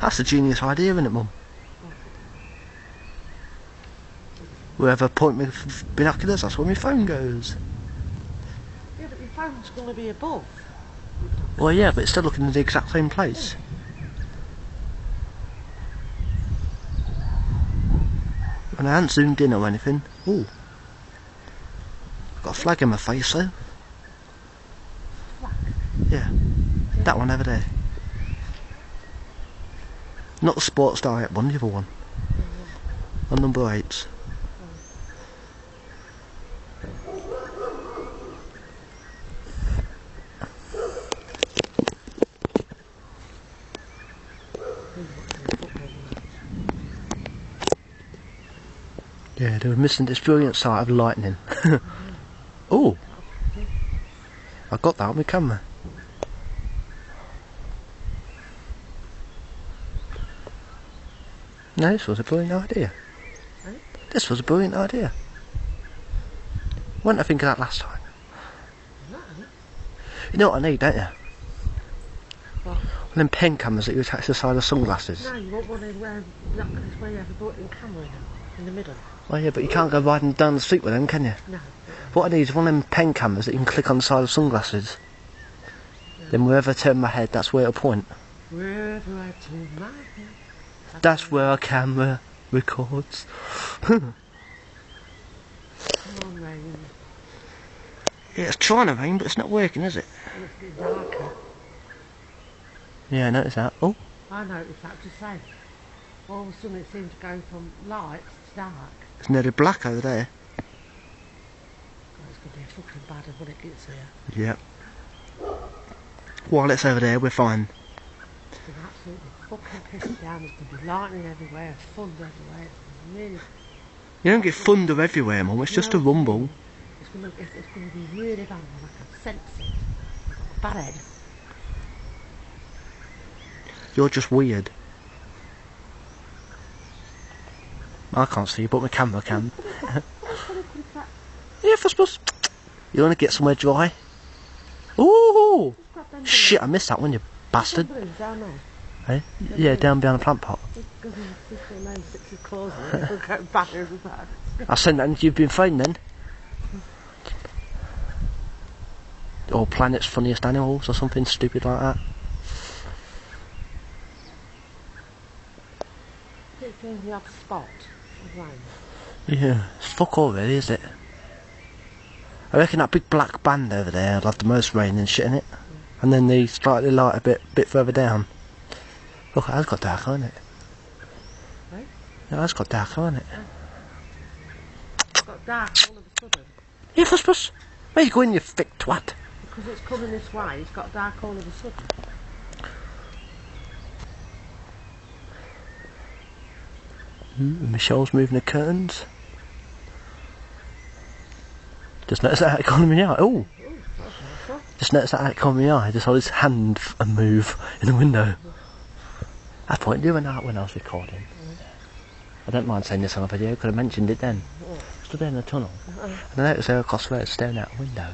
That's a genius idea, isn't it, Mum? Wherever point me binoculars, that's where my phone goes. Yeah, but your phone's going to be above. Well, yeah, but it's still looking in the exact same place. And I haven't zoomed in or anything. Ooh. Got a flag in my face though. Flag? Yeah. That one over there. Not the Sports Direct one, the other one. On number 8. Yeah, they were missing this brilliant sight of lightning. Oh! I got that on my camera. No, this was a brilliant idea. This was a brilliant idea. Why didn't I think of that last time? You know what I need, don't you? What? One of them pen cameras that you attach to the side of sunglasses. No, you want one of where you have a built-in camera in the middle. Oh yeah, but you can't go riding down the street with them, can you? No. What I need is one of them pen cameras that you can click on the side of sunglasses. Yeah. Then wherever I turn my head, that's where it'll point. Wherever I turn my head. That's where our camera records. Come on, rain. Yeah, it's trying to rain, but it's not working, is it? It's getting darker. Yeah, I noticed that. Oh. I noticed that just then. All of a sudden it seemed to go from light to dark. It's nearly black over there. God, it's going to be fucking bad when it gets here. Yep. While it's over there, we're fine. It's going to absolutely fucking piss it down. There's going to be lightning everywhere, thunder everywhere. It's really... You don't get thunder everywhere, Mum. It's just a rumble. It's going to be really bad, and I can sense it. I've got a bad head. You're just weird. I can't see you, but my camera can. Yeah, I suppose. You want to get somewhere dry? Ooh! Shit, I missed that one, you bastard. Hey? Yeah, down behind the plant pot. I'll send that into you've been phoned then. Or planet's funniest animals or something stupid like that. The odd spot of rain. Yeah, it's fuck all really, is it? I reckon that big black band over there will have the most rain and shit in it. And then the slightly lighter bit further down. Look, that's got darker, hasn't it? Right? Yeah, that's got darker, hasn't it? It's got dark all of a sudden. Yeah, I suppose. Where you going, you thick twat? Because it's coming this way, it's got dark all of a sudden. Michelle's moving the curtains. Just notice that icon in my eye. Oh! Just notice that icon in my eye. Just hold his hand and move in the window. I pointed you out when I was recording. I don't mind saying this on a video because I mentioned it then. Stood there in the tunnel. And I noticed her across the road staring out a window.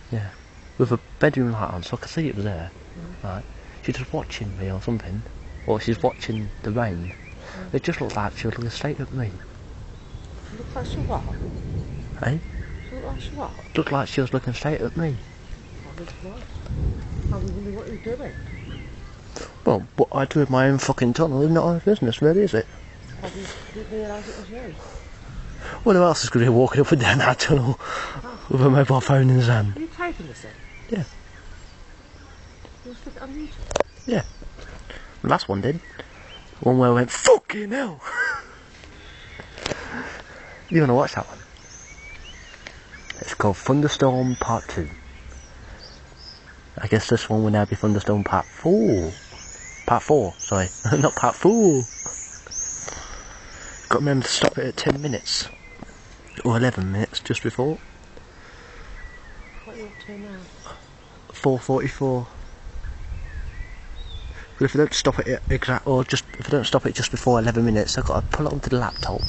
Yeah. With a bedroom light on so I could see it was there. Right. She's just watching me or something. Or she's watching the rain. It just looked like she was looking straight at me. Looked like she what? Hey? Looked like she what? Looked like she was looking straight at me. I was wondering what you were doing. Well, what I do with my own fucking tunnel is not our business, really, is it? Probably didn't realise it was you. Well, who else is going to be walking up and down that tunnel with a mobile phone in his hand? Are you taping this in? Yeah. You stick it on YouTube? Yeah. The last one did. One where I went, fucking hell! You want to watch that one? It's called Thunderstorm Part 2. I guess this one will now be Thunderstorm Part 4. Part 4, sorry. Not Part 4. Got to remember to stop it at 10 minutes. Or 11 minutes, just before. What are you up to now? 4:44. But if I don't stop it at exact, or just if I don't stop it just before 11 minutes, I've got to pull it onto the laptop,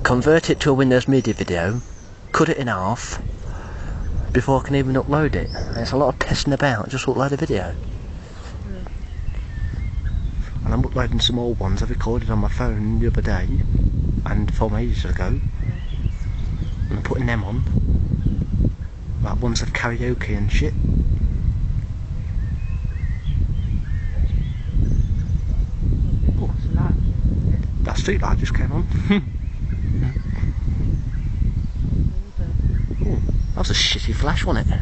convert it to a Windows Media video, cut it in half before I can even upload it. And it's a lot of pissing about just to upload a video. and I'm uploading some old ones I recorded on my phone the other day and from ages ago, and I'm putting them on, like ones of karaoke and shit. That street light just came on. Ooh, that was a shitty flash, wasn't it?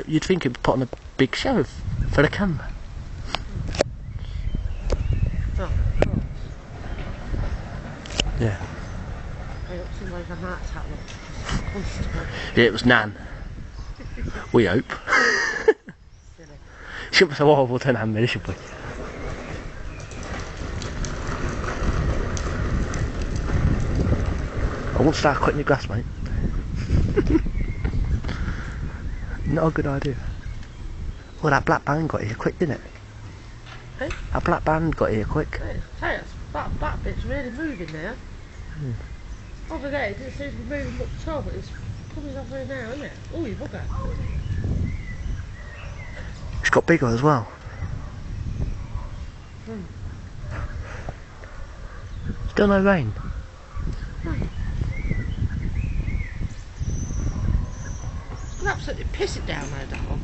You'd think it'd put on a big show for the camera. Oh, Yeah. Yeah, Yeah, it was Nan. We hope. Shouldn't be so horrible to Nan, really, should we? I won't start cutting your grass, mate. Not a good idea. Well, that black band got here quick, didn't it? Hey? That black band got here quick. Hey, that bit's really moving now. Over there, it didn't seem to be moving much at all, but it's coming over here now, isn't it? Oh, you bugger. It's got bigger as well. Still no rain. It's going to absolutely piss it down there, darling.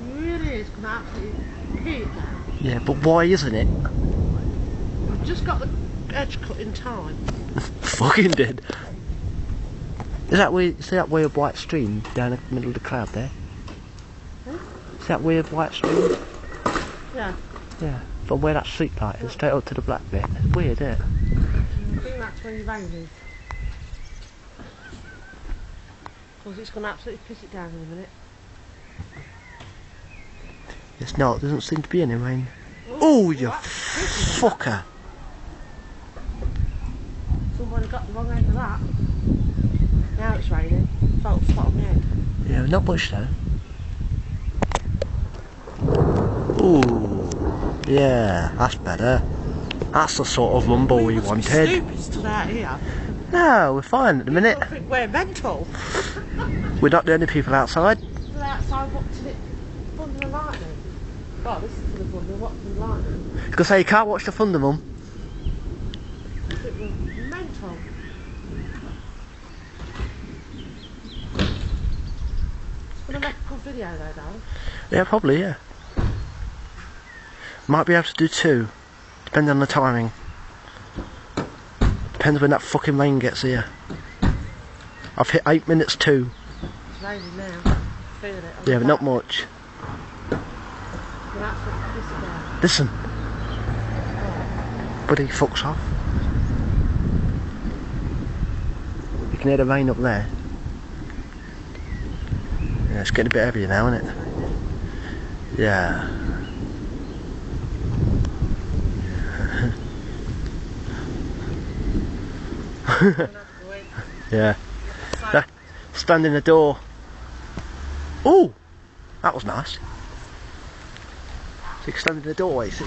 It really is going to absolutely piss it down. Yeah, but why isn't it? We've just got the edge cut in time. Fucking did. Is that weird? See that weird white stream down the middle of the cloud there? See that weird white stream? Yeah. Yeah. From where that street light is, straight up to the black bit. It's weird, isn't it? I think that's where your rain is. Because it's going to absolutely piss it down in a minute. It's not. There doesn't seem to be any rain. Oh, you fucker! Somebody got the wrong end of that. Now it's raining. Felt spot on my head. Yeah, not much though. Ooh, yeah, that's better. That's the sort of rumble we wanted. Stupid stood out here. No, we're fine at the minute. I think we're mental. We're not the only people outside. Stood outside watching it thunder and lightning. Well, this is for the thunder, watching the lightning. I was gonna say you can't watch the thunder, Mum. It was mental. It's going to make a good video though, darling. Yeah, probably, yeah. Might be able to do 2, depending on the timing. Depends when that fucking rain gets here. I've hit 8 minutes 2. It's raining now. Feeling it. Yeah, but not much. You're absolutely pissing down. Listen. Buddy fucks off. You can hear the rain up there. Yeah, it's getting a bit heavier now, isn't it? Yeah. Yeah. Stand in the door. Oh, that was nice. So you can stand in the doorway, see?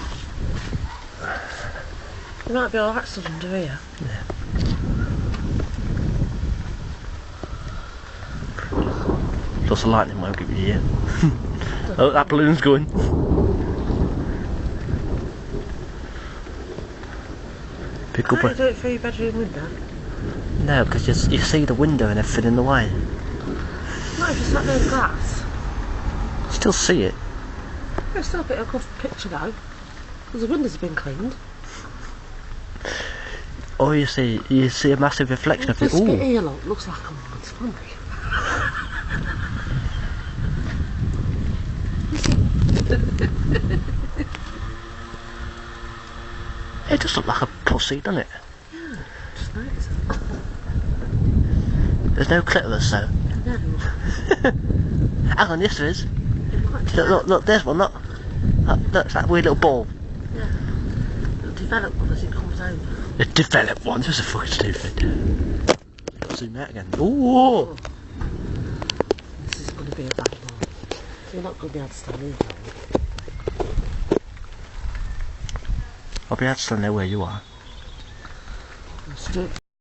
You might be alright stood under here. Yeah. Plus the lightning won't give you here. Oh, that balloon's going. Pick up. Can't you do it through your bedroom window? No, because you see the window and everything in the way. Not if you sat there in glass. Still see it. It's still a bit of a good picture though, because the windows have been cleaned. Or you see a massive reflection of it. This bit Ooh. here looks like it's funny. It does look like a pussy, doesn't it? Yeah, just notice it. There's no clitoris though. No. Hang on, yes there is. Look, there's one, look. Look, it's that weird little ball. Yeah. It'll develop one as it comes over. It developed one, just a fucking stupid. Zoom out again. Ooh! Oh. This is going to be a bad one. You're not going to be able to stand in. I'll be able to stand there where you are. Let's do it.